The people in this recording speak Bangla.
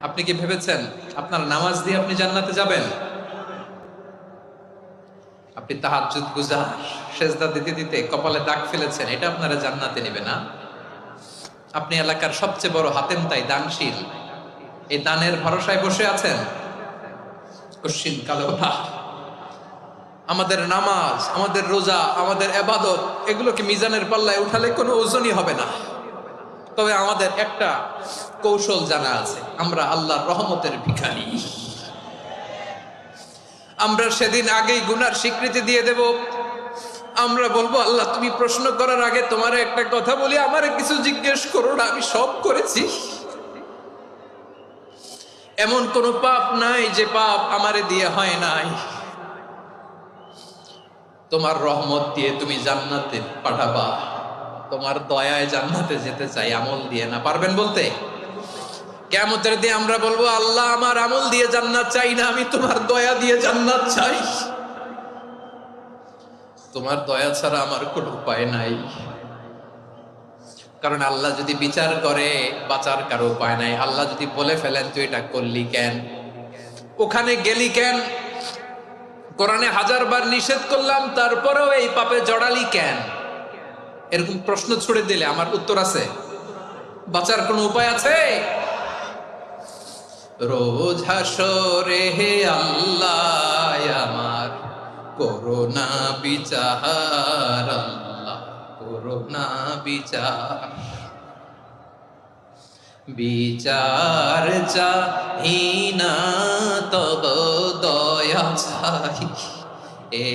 আপনি কি ভেবেছেন আপনার নামাজ দিয়ে আপনি জান্নাতে যাবেন? আপনি তাহাজ্জুদ গুজার, সেজদা দিতে দিতে কপালে দাগ ফেলেছেন, এটা আপনারা জান্নাতে নেবে না? আপনি এলাকার সবচেয়ে বড় হাতেম তাই দানশীল, এই দানের ভরসায় বসে আছেন কশ্চিন কালো না। আমাদের নামাজ, আমাদের রোজা, আমাদের ইবাদত, এগুলোকে মিজানের পাল্লায় উঠালে কোনো ওজনই হবে না। তবে আমাদের একটা কৌশল জানা আছে, আমরা আল্লাহর রহমতের ভিখারি। আমরা সেদিন আগেই গুনার স্বীকৃতি দিয়ে দেব। আমরা বলবো, আল্লাহ তুমি প্রশ্ন করার আগে তোমার একটা কথা বলি, আমারে কিছু জিজ্ঞেস করো না, আমি সব করেছি। এমন কোন পাপ নাই যে পাপ আমারে দিয়ে হয় নাই। তোমার রহমত দিয়ে তুমি জান্নাতে পাঠাবা, তোমার দয়ায় জান্নাতে যেতে চাই, আমল দিয়ে না। পারবেন বলতে? কিয়ামতের দিন আমরা বলবো, আল্লাহ আমার আমল দিয়ে জান্নাত চাই না, আমি তোমার দয়া দিয়ে জান্নাত চাই। তোমার দয়া ছাড়া আমার কোনো উপায় নাই। কারণ আল্লাহ যদি বিচার করে, বাঁচার কারো উপায় নাই। আল্লাহ যদি বলে ফেলেন তুই এটা করলি কেন, ওখানে গেলি কেন, কোরআনে 1000 বার নিষেধ করলাম তারপরেও এই পাপে জড়ালি কেন, এরকম প্রশ্ন ছুড়ে দিলে আমার উত্তর আছে? বাঁচার কোনো উপায় আছে? রোজ হাসরে হে আল্লাহ আমার করোনা বিচার, আল্লাহ করোনা বিচার। বিচার চাহি না তব দয়া চাই, এ